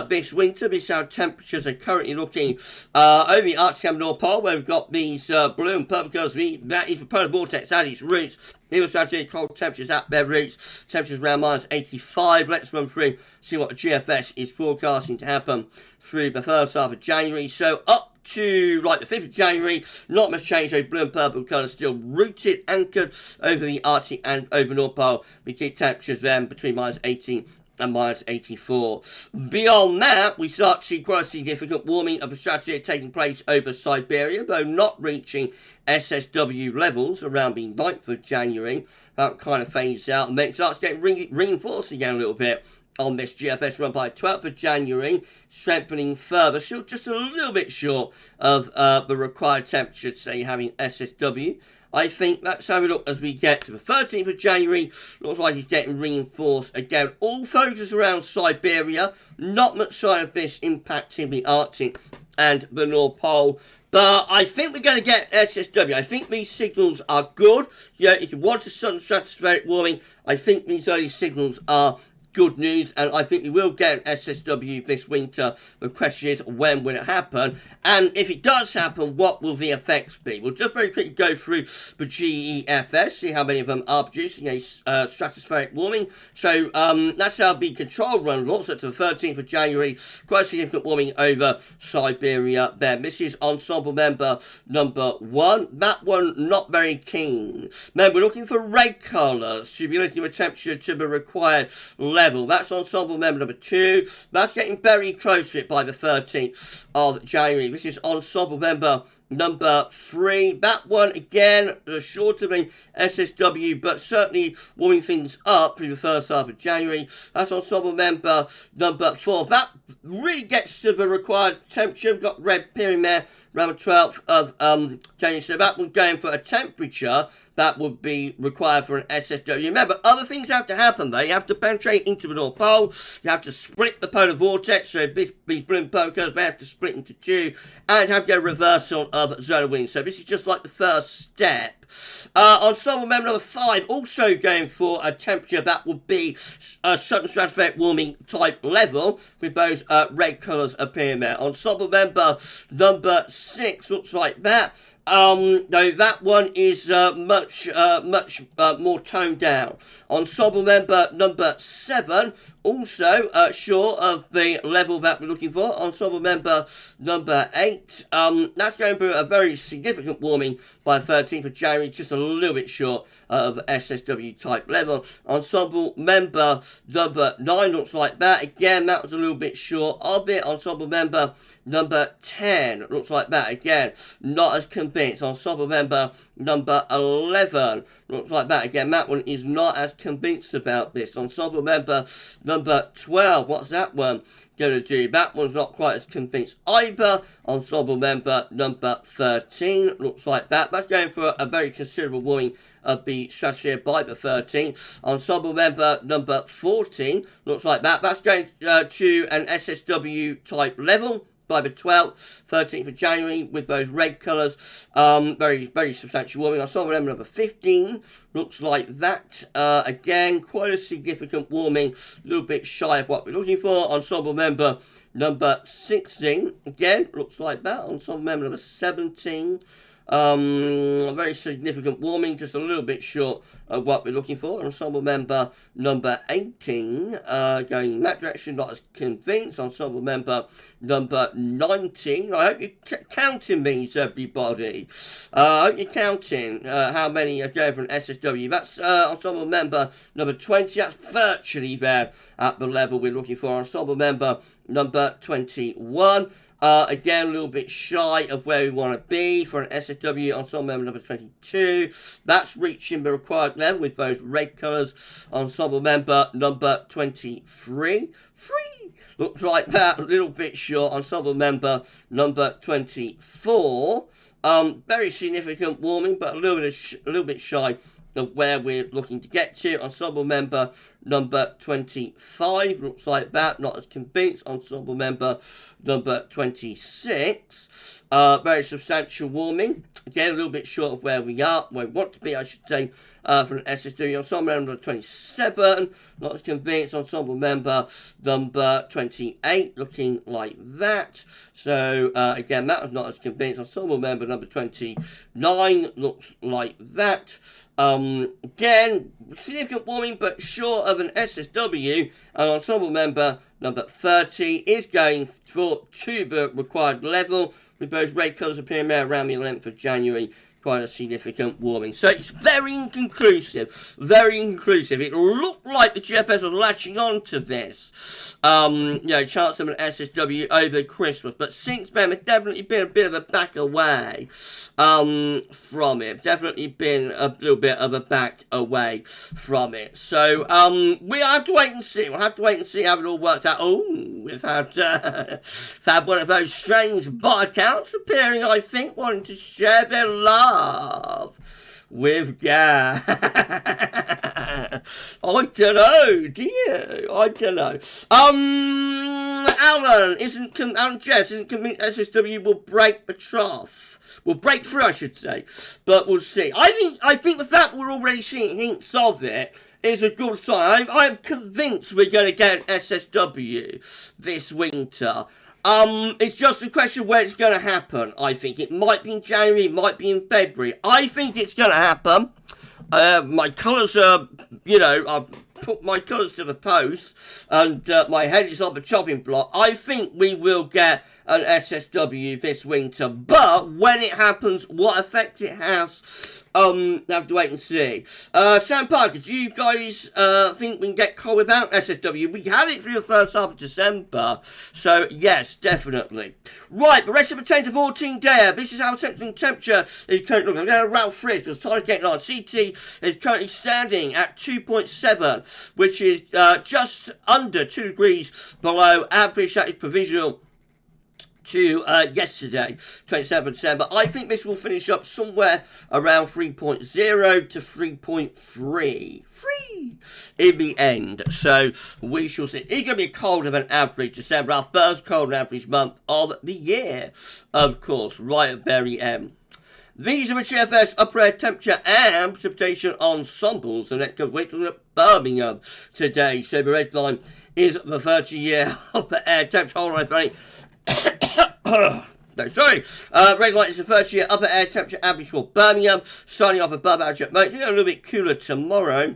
this winter. This is how temperatures are currently looking over the Arctic and North Pole, where we've got these blue and purple colours. That is the polar vortex at its roots. Even Saturday, cold temperatures at their roots, temperatures around minus 85. Let's run through, see what the GFS is forecasting to happen through the first half of January. So up to like the 5th of January, not much change. Those blue and purple colours still rooted, anchored over the Arctic and over North Pole. We keep temperatures then between minus 18 and minus 84. Beyond that, we start to see quite a significant warming of the stratosphere taking place over Siberia, though not reaching SSW levels around the 9th of January. That kind of fades out, and then it starts getting reinforced again a little bit on this GFS run by 12th of January, strengthening further, still just a little bit short of the required temperature to say having SSW. I think that's how we look as we get to the 13th of January. Looks like it's getting reinforced again. All focus around Siberia. Not much sign of this impacting the Arctic and the North Pole. But I think we're going to get SSW. I think these signals are good. Yeah, if you want a sudden stratospheric warming, I think these early signals are good news, and I think we will get an SSW this winter. The question is, when will it happen? And if it does happen, what will the effects be? We'll just very quickly go through the GEFS, see how many of them are producing a stratospheric warming. So that's how the control run looks at the 13th of January. Quite significant warming over Siberia there. This is ensemble member number 1. That one, not very keen. Then we're looking for red colours to be looking at temperature to the required level level. That's ensemble member number 2. That's getting very close to it by the 13th of January. This is ensemble member number 3. That one, again, sure to be SSW, but certainly warming things up through the first half of January. That's ensemble member number 4. That really gets to the required temperature. We've got red appearing there around the 12th of January. So that one going for a temperature that would be required for an SSW. Remember, other things have to happen though. You have to penetrate into the North Pole. You have to split the polar vortex. So these balloon polarcurves, they have to split into 2 and have to get a reversal of zonal winds. So this is just like the first step. Ensemble member number 5 also going for a temperature that would be a sudden stratospheric warming type level with those red colours appearing there. Ensemble member number 6 looks like that. Though that one is much more toned down. Ensemble member number 7, also short of the level that we're looking for. Ensemble member number 8, that's going through a very significant warming by the 13th of January, just a little bit short of SSW type level. Ensemble member number 9 looks like that. Again, that was a little bit short of it. Ensemble member number 10 looks like that. Again, not as convinced. Ensemble member number 11 looks like that. Again, that one is not as convinced about this. Ensemble member number 12, what's that one going to do? That one's not quite as convinced either. Ensemble member number 13 looks like that. That's going for a very considerable warming of the stratosphere by the 13th. Ensemble member number 14 looks like that. That's going to an SSW type level by the 12th, 13th of January with those red colours. Very, very substantial warming. Ensemble member number 15 looks like that. Again, quite a significant warming, a little bit shy of what we're looking for. Ensemble member number 16, again, looks like that. Ensemble member number 17. Very significant warming, just a little bit short of what we're looking for. Ensemble member number 18, going in that direction, not as convinced. Ensemble member number 19. I hope you're counting these, everybody. I hope you're counting how many are going for an SSW. That's ensemble member number 20. That's virtually there at the level we're looking for. Ensemble member number 21. Again, a little bit shy of where we want to be for an SSW. Ensemble member number 22. That's reaching the required level with those red colours. Ensemble member number 23. Looks like that, a little bit short. Ensemble member number 24. Very significant warming, but a little bit shy of where we're looking to get to. Ensemble member number 25 looks like that, not as convinced. Ensemble member number 26, very substantial warming, again a little bit short of where we want to be, I should say, for an SSW. Ensemble member number 27, not as convinced. Ensemble member number 28 looking like that, so again that was not as convinced. Ensemble member number 29 looks like that. Again, significant warming, but short of an SSW. And ensemble member number 30 is going to the required level with those red colours appearing there around the 11th of January. Quite a significant warming. So it's very inconclusive. Very inconclusive. It looked like the GFS was latching on to this. Chance of an SSW over Christmas. But since then, it's definitely been a bit of a back away from it. Definitely been a little bit of a back away from it. So we have to wait and see. We'll have to wait and see how it all works out. Oh, we've had one of those strange bot accounts appearing, I think, wanting to share their love with Gav. I don't know, do you? I don't know. Alan Jess isn't convinced SSW will break the trough. Will break through, I should say. But we'll see. I think the fact we're already seeing hints of it is a good sign. I'm convinced we're going to get an SSW this winter. It's just a question of where it's going to happen, I think. It might be in January, it might be in February. I think it's going to happen. My colours are, I've put my colours to the post, and my head is on the chopping block. I think we will get an SSW this winter. But when it happens, what effect it has, have to wait and see. Sam Parker, do you guys think we can get cold without SSW? We had it through the first half of December, so yes, definitely. Right, the rest of the 10 to 14 day. This is how temperature is currently looking. I'm going to Ralph Frizz because time is getting on. CT is currently standing at 2.7, which is just under 2 degrees below average. That is provisional to yesterday, 27th December. I think this will finish up somewhere around 3.0 to 3.3 in the end. So we shall see. It's going to be colder than average December, our first cold average month of the year, of course, right at very end. These are the GFS upper air temperature and precipitation ensembles. The next week we're at Birmingham today. So the red line is the 30-year upper air temperature. Hold on, everybody. No, sorry. Red light is the 30-year upper air temperature average for Birmingham, starting off above average at night. A little bit cooler tomorrow.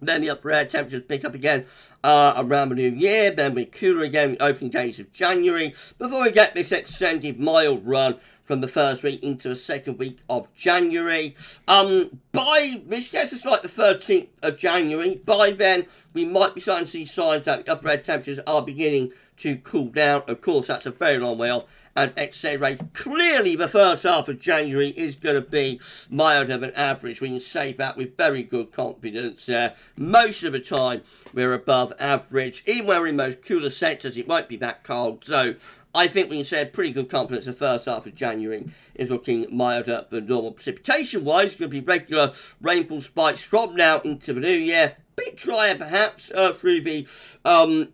Then the upper air temperatures pick up again around the new year. Then we're cooler again with opening days of January before we get this extended mild run from the first week into the second week of January. By this, yes, it's like the 13th of January. By then, we might be starting to see signs that the upper air temperatures are beginning to cool down. Of course, that's a very long way off and accelerate. Clearly, the first half of January is going to be milder than average. We can say that with very good confidence. Most of the time, we're above average. Even when we're in most cooler sectors, it won't be that cold. So I think we can say pretty good confidence the first half of January is looking milder than normal. Precipitation-wise, it's going to be regular rainfall spikes from now into the new year. Bit drier perhaps through the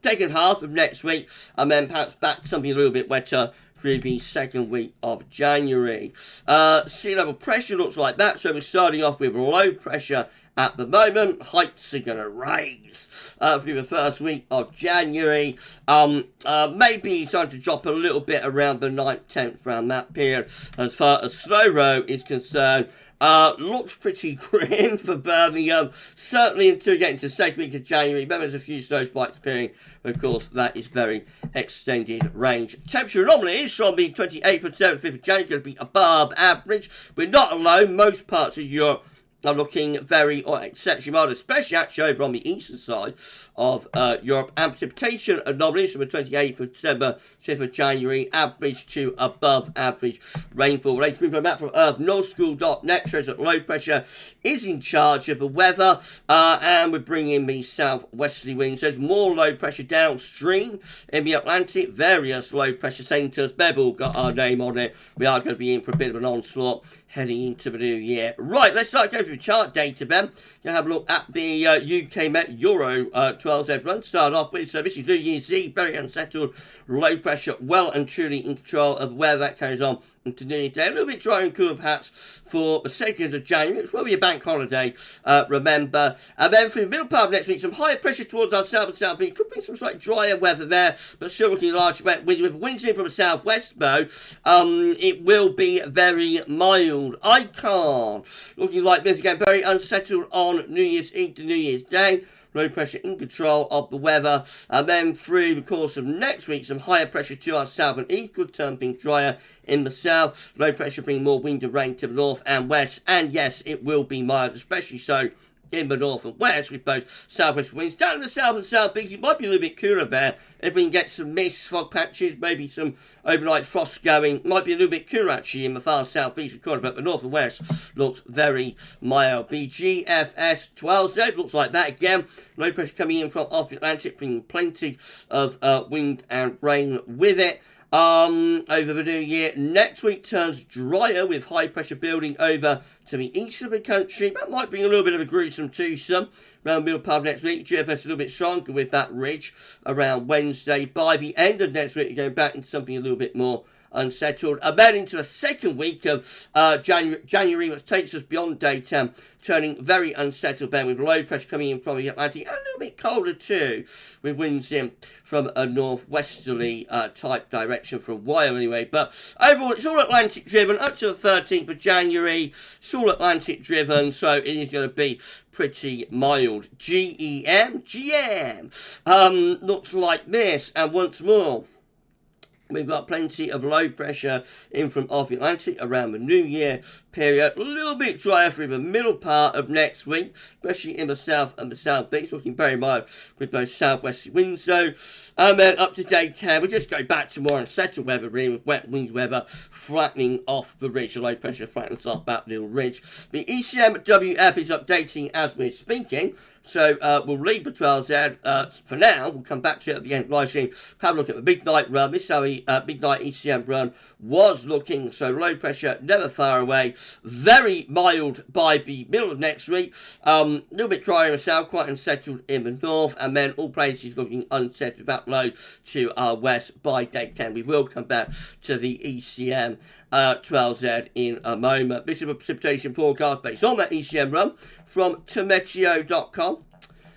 second half of next week, and then perhaps back to something a little bit wetter through the second week of January. Sea level pressure looks like that, so we're starting off with low pressure at the moment. Heights are going to rise through the first week of January. Maybe starting to drop a little bit around the 9th, 10th, around that period. As far as slow row is concerned, looks pretty grim for Birmingham, certainly until we get into the second week of January. Remember, there's a few snow spikes appearing, but of course, that is very extended range. Temperature anomalies from the 28th and 7th of January going to be above average. We're not alone. Most parts of Europe are looking very exceptionally mild, especially actually over on the eastern side of Europe. And precipitation anomalies from the 28th of December, 5th of January, average to above average rainfall. Latest from a map from Earth, northschool.net shows that low pressure is in charge of the weather, and we're bringing the southwesterly winds. There's more low pressure downstream in the Atlantic, various low pressure centres. They've all got our name on it. We are going to be in for a bit of an onslaught heading into the new year. Right, let's start going through chart data then. Going to have a look at the UK Met Euro 12Z run. Start off with, so this is New Year's Eve, very unsettled, low pressure, well and truly in control of where that carries on into New Year's Day. A little bit dry and cooler perhaps for the 2nd of January, which will be a bank holiday, remember. And then for the middle part of next week, some higher pressure towards our south and southeast. Could bring some slightly drier weather there, but still looking large wet. With winds in from the southwest, though, it will be very mild. Icon looking like this again, very unsettled on New Year's Eve to New Year's Day. Low pressure in control of the weather, and then through the course of next week, some higher pressure to our south and east, could turn things drier in the south. Low pressure bringing more wind and rain to the north and west, and yes, it will be mild, especially so in the north and west with both southwest winds. Down in the south and southeast, it might be a little bit cooler there. If we can get some mist, fog patches, maybe some overnight frost going, might be a little bit cooler actually in the far southeast corner, but the north and west looks very mild. The GFS 12Z looks like that again. Low pressure coming in from off the Atlantic, bringing plenty of wind and rain with it. Over the new year. Next week turns drier with high pressure building over to the east of the country. That might bring a little bit of a gruesome twosome around the middle part of next week. GFS a little bit stronger with that ridge around Wednesday. By the end of next week, you're going back into something a little bit more unsettled. And then into the second week of January, which takes us beyond daytime, turning very unsettled then with low pressure coming in from the Atlantic, and a little bit colder too, with winds in from a northwesterly type direction for a while anyway. But overall, it's all Atlantic driven up to the 13th of January. It's all Atlantic driven, so it is going to be pretty mild. GM looks like this, and once more, We've got plenty of low pressure in from off the Atlantic around the New Year period. A little bit drier through the middle part of next week, especially in the south and the southeast, looking very mild with those southwesterly winds. So, then up to day 10, we'll just go back to more unsettled weather, really, with wet wind weather flattening off the ridge. The low pressure flattens off that little ridge. The ECMWF is updating as we're speaking. So we'll leave the 12Z for now. We'll come back to it at the end of the live stream. Have a look at the big night run. This is how the big night ECM run was looking. So low pressure, never far away. Very mild by the middle of next week. A little bit drier in the south, quite unsettled in the north. And then all places looking unsettled, that low to our west by day 10. We will come back to the ECM 12Z in a moment. This is a precipitation forecast based on that ECM run from Tometeo.com.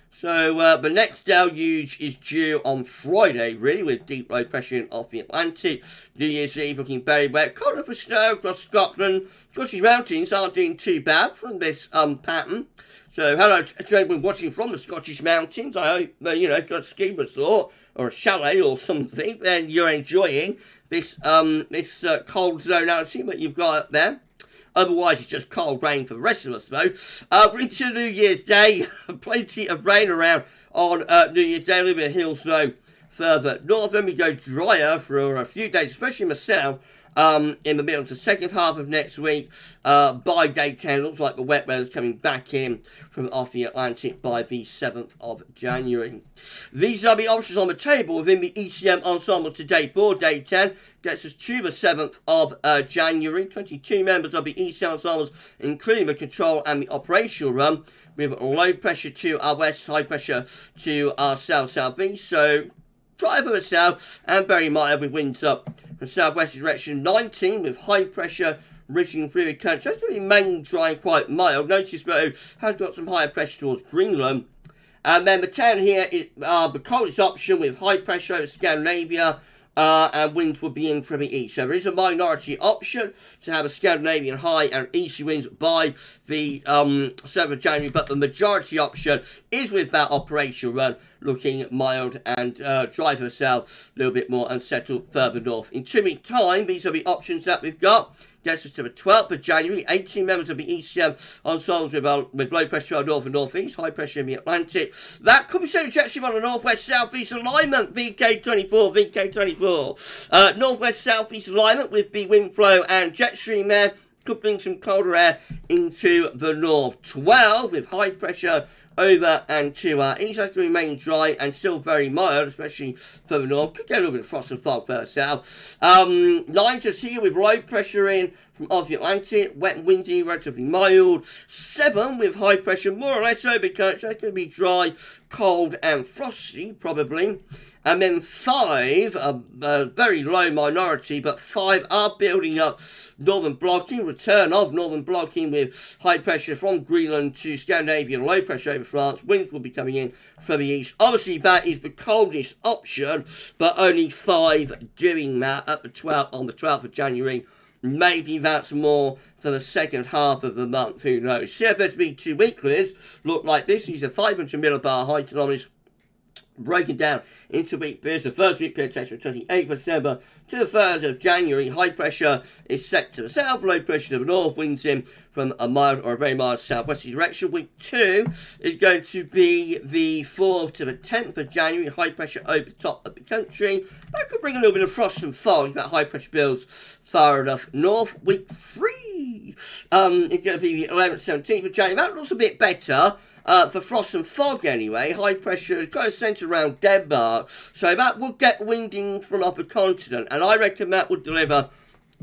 So the next deluge is due on Friday, really, with deep low pressure off the Atlantic. New Year's Eve looking very wet. Cold for snow across Scotland. Scottish mountains aren't doing too bad from this pattern. So hello to anyone watching from the Scottish mountains. I hope you know, if you've got a ski resort or a chalet or something, then you're enjoying this cold zonality that you've got up there. Otherwise, it's just cold rain for the rest of us, though. We're into New Year's Day. Plenty of rain around on New Year's Day. A little bit of hill snow further north. Then we go drier for a few days, especially in the south. In the middle to second half of next week, by day 10, looks like the wet weather's coming back in from off the Atlantic by the 7th of January. These are the options on the table within the ECM ensemble today for day 10. Gets us to the 7th of January. 22 members of the ECM ensembles, including the control and the operational run, with low pressure to our west, high pressure to our south-southeast. So, dry for the south and very mild with winds up from southwest direction. 19 with high pressure reaching through the country. That's going to remain dry and quite mild. Notice though has got some higher pressure towards Greenland. And then the 10 here is the coldest option with high pressure over Scandinavia. And winds will be in from the east. So there is a minority option to have a Scandinavian high and easty winds by the 7th of January, but the majority option is with that operational run looking mild and dry for the south, a little bit more unsettled further north. In 2 weeks' time, these are the options that we've got. Gets us to the 12th of January. 18 members of the ECM ensembles with low pressure on north and northeast, high pressure in the Atlantic. That could be seen jetstream on a northwest southeast alignment, VK24. Northwest southeast alignment with the wind flow and jet stream there. Could bring some colder air into the north. 12 with high pressure over and to our east. Has to remain dry and still very mild, especially further north. Could get a little bit of frost and fog further south. 9 just here with low pressure in from off the Atlantic, wet and windy, relatively mild. 7 with high pressure, more or less over country. That's going to be dry, cold and frosty, probably. And then 5, a very low minority, but 5 are building up northern blocking, return of northern blocking with high pressure from Greenland to Scandinavia and low pressure over France. Winds will be coming in from the east. Obviously, that is the coldest option, but only 5 doing that at the 12th, on the 12th of January. Maybe that's more for the second half of the month, who knows. CFS V2 weeklies look like this. These are 500 millibar high anomalies breaking down into week periods. The first week period takes from 28th of December to the 1st of January. High pressure is set to the south, low pressure to the north, winds in from a mild or a very mild southwesterly direction. Week 2 is going to be the 4th to the 10th of January. High pressure over the top of the country. That could bring a little bit of frost and fog if that high pressure builds far enough north. Week 3 is going to be the 11th, 17th of January. That looks a bit better. For frost and fog anyway. High pressure is kind of centred around Denmark, so that will get winding from up the continent, and I reckon that would deliver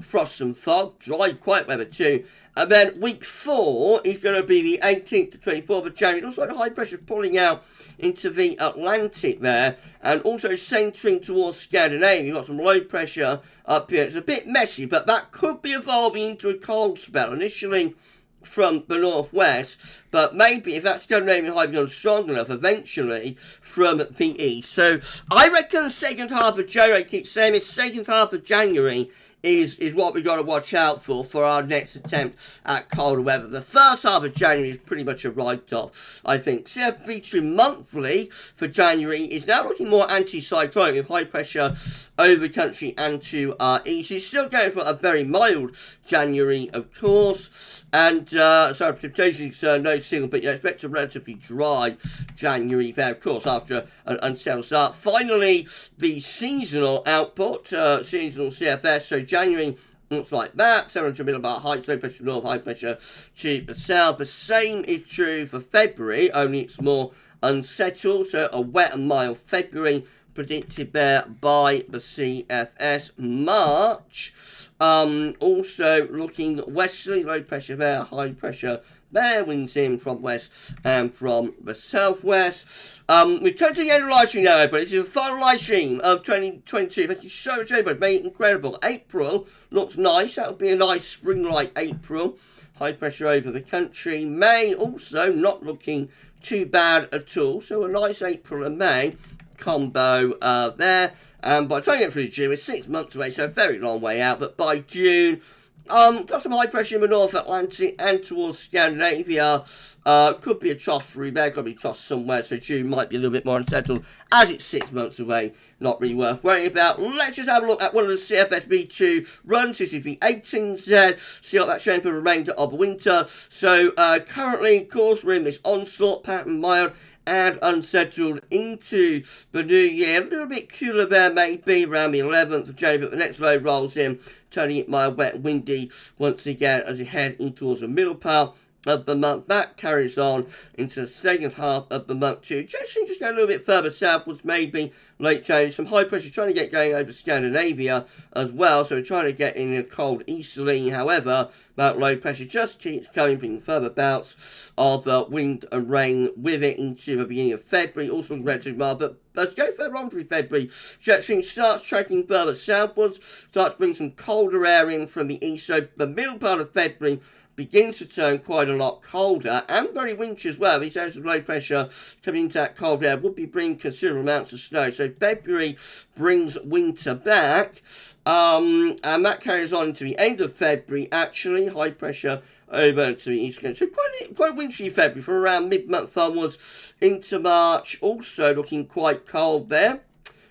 frost and fog, dry, quiet weather too. And then week 4 is going to be the 18th to 24th of January. Also, the high pressure pulling out into the Atlantic there, and also centering towards Scandinavia. You've got some low pressure up here. It's a bit messy, but that could be evolving into a cold spell. Initially from the northwest, but maybe if that Scandinavian high becomes strong enough, eventually from the east. So I reckon the second half of January, I keep saying this, second half of January is what we've got to watch out for our next attempt at colder weather. The first half of January is pretty much a write-off, I think. CFS V2 monthly for January is now looking more anti-cyclonic with high pressure over the country and to our east. It's still going for a very mild January, of course, and so precipitation is no single, but you expect a relatively dry January there, of course, after an unsettled start. Finally, the seasonal output, seasonal CFS, so January looks like that, 700 millibar heights, low pressure north, high pressure to the south. The same is true for February, only it's more unsettled, so a wet and mild February predicted there by the CFS. March, also looking westerly, low pressure there, high pressure there, winds in from west and from the southwest. We come to the end of the live stream now, everybody. This is the final live stream of 2022. Thank you so much, everybody. Made it incredible. April looks nice. That'll be a nice spring-like April. High pressure over the country. May also not looking too bad at all. So a nice April and May combo there. And by the time you get through June, it's 6 months away, so a very long way out. But by June, got some high pressure in the North Atlantic and towards Scandinavia. Could be a trough through there, could be a trough somewhere, so June might be a little bit more unsettled as it's 6 months away. Not really worth worrying about. Let's just have a look at one of the CFS V2 runs. This is the 18Z. See what that's showing for the remainder of the winter. So currently, of course, we're in this onslaught pattern, mild and unsettled into the new year. A little bit cooler there, maybe around the 11th of January, but the next low rolls in, turning it mild, wet, windy once again as we head in towards the middle part of the month. That carries on into the second half of the month too. Just go a little bit further southwards, maybe late January. Some high pressure trying to get going over Scandinavia as well, so we're trying to get in a cold easterly. However, that low pressure just keeps coming, bringing further bouts of wind and rain with it into the beginning of February. Also relatively mild, but let's go further on through February. Jet stream starts tracking further southwards, starts to bring some colder air in from the east, so the middle part of February begins to turn quite a lot colder and very wintry as well. These areas of low pressure coming into that cold air would be bringing considerable amounts of snow. So February brings winter back, and that carries on to the end of February. Actually, high pressure over to the east coast. So quite a wintry February from around mid-month onwards into March. Also looking quite cold there.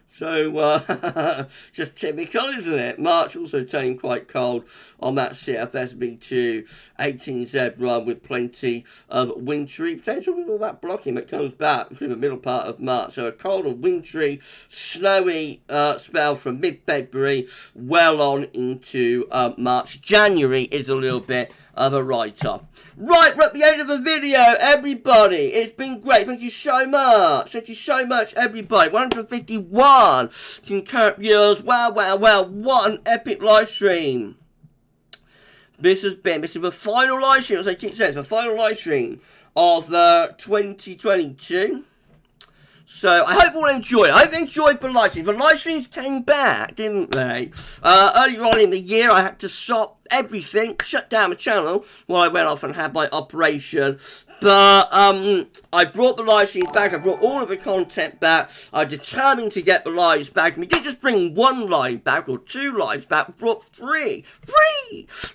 So, just typical, isn't it? March also turning quite cold on that CFS V2 18Z run with plenty of wintry potential with all that blocking that comes back through the middle part of March. So a cold and wintry, snowy spell from mid-February well on into March. January is a little bit of a write-off. Right, we're at the end of the video, everybody. It's been great. Thank you so much. Thank you so much, everybody. 151 concurrent viewers. Wow, wow, wow. What an epic live stream. This is the final live stream, as I keep saying, it's the final live stream of 2022. So, I hope you all enjoyed it. I hope you enjoyed the live stream. The live streams came back, didn't they? Earlier on in the year, I had to stop everything, shut down the channel while I went off and had my operation. But I brought the live streams back. I brought all of the content back. I'm determined to get the lives back. And we didn't just bring one live back or two lives back. We brought three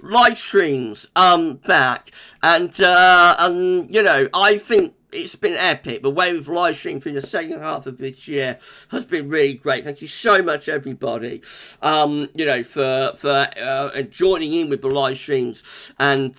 live streams back. And you know, I think it's been epic. The way we've live streamed through the second half of this year has been really great. Thank you so much, everybody, you know, for joining in with the live streams and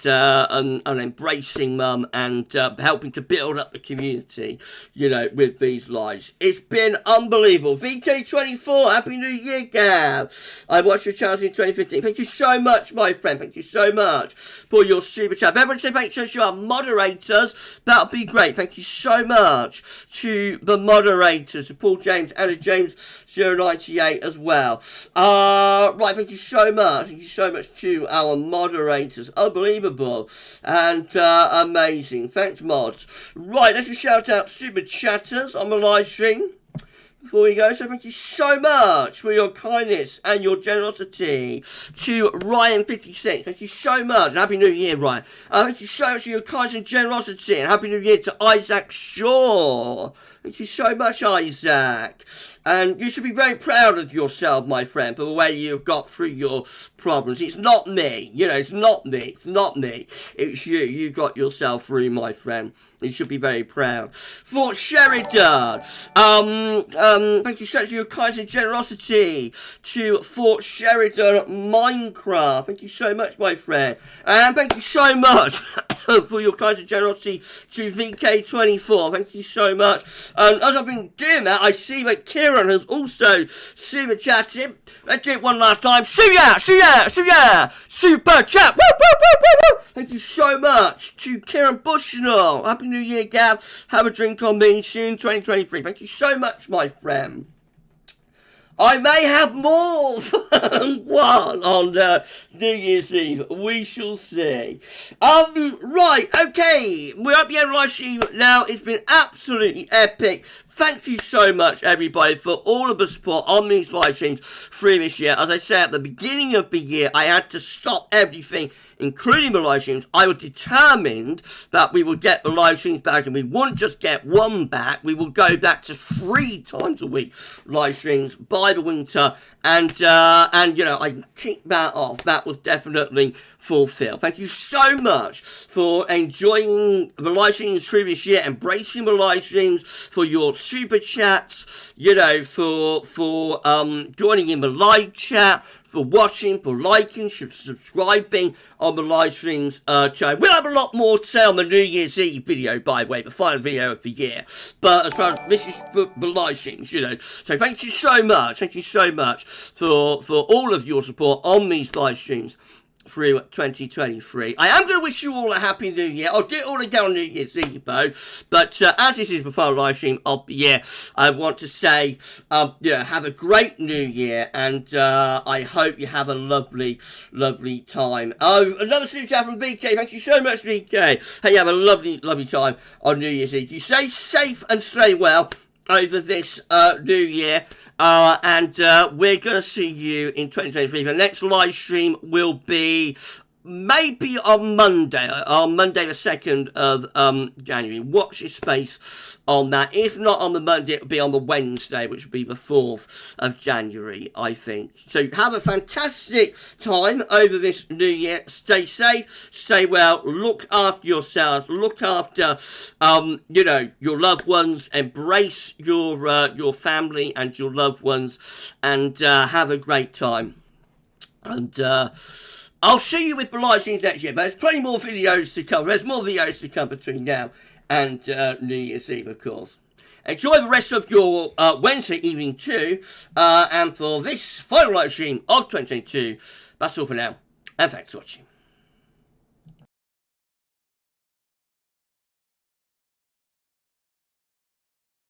embracing them and helping to build up the community, you know, with these lives. It's been unbelievable. VK24, Happy New Year, Gav. I watched your channel in 2015. Thank you so much, my friend. Thank you so much for your super chat. Everyone say thank you to our moderators. That'll be great. Thank you so much to the moderators, to Paul James, Anna James 098 as well. Right, thank you so much. Thank you so much to our moderators. Unbelievable and amazing. Thanks, mods. Right, let's just shout out super chatters on the live stream before we go. So thank you so much for your kindness and your generosity. To Ryan56, thank you so much, and Happy New Year, Ryan. Thank you so much for your kindness and generosity, and Happy New Year to Isaac Shaw. Thank you so much, Isaac. And you should be very proud of yourself, my friend, for the way you've got through your problems. It's not me. You know, it's not me. It's not me. It's you. You got yourself through, my friend. You should be very proud. Fort Sheridan. Thank you so much for your kindness and generosity to Fort Sheridan Minecraft. Thank you so much, my friend. And thank you so much for your kindness and generosity to VK24. Thank you so much. As I've been doing that, I see that Kieran has also super chatted. Let's do it one last time. See ya! Super chat! Woo, woo, woo, woo, woo. Thank you so much to Kieran Bushnell. Happy New Year, Gav. Have a drink on me soon, 2023. Thank you so much, my friend. I may have more than one on New Year's Eve. We shall see. Right, okay. We're at the end of live stream now. It's been absolutely epic. Thank you so much, everybody, for all of the support on these live streams through this year. As I said at the beginning of the year, I had to stop everything, including the live streams. I was determined that we would get the live streams back, and we wouldn't just get one back. We will go back to 3 times a week live streams by the winter, and you know, I ticked that off. That was definitely fulfilled. Thank you so much for enjoying the live streams through this year, embracing the live streams, for your super chats, you know, for joining in the live chat, for watching, for liking, subscribing on the live streams channel. We'll have a lot more to say on the New Year's Eve video, by the way, the final video of the year. But as far as this is for the live streams, you know. So thank you so much. Thank you so much for all of your support on these live streams through 2023. I am going to wish you all a happy new year. I'll do it all again on New Year's Eve, though. But as this is the final live stream of the year, I want to say, yeah, have a great new year, and I hope you have a lovely, lovely time. Oh, another super chat from BK. Thank you so much, BK. Hey, you have a lovely, lovely time on New Year's Eve. You stay safe and stay well over this new year, and we're going to see you in 2023. The next live stream will be maybe on Monday the 2nd of January. Watch your space on that. If not on the Monday, it'll be on the Wednesday, which will be the 4th of January, I think. So have a fantastic time over this new year. Stay safe, stay well, look after yourselves, look after you know, your loved ones, embrace your family and your loved ones, and have a great time. And I'll see you with the live streams next year, but there's plenty more videos to come. There's more videos to come between now and New Year's Eve, of course. Enjoy the rest of your Wednesday evening too. And for this final live stream of 2022, that's all for now. And thanks for watching.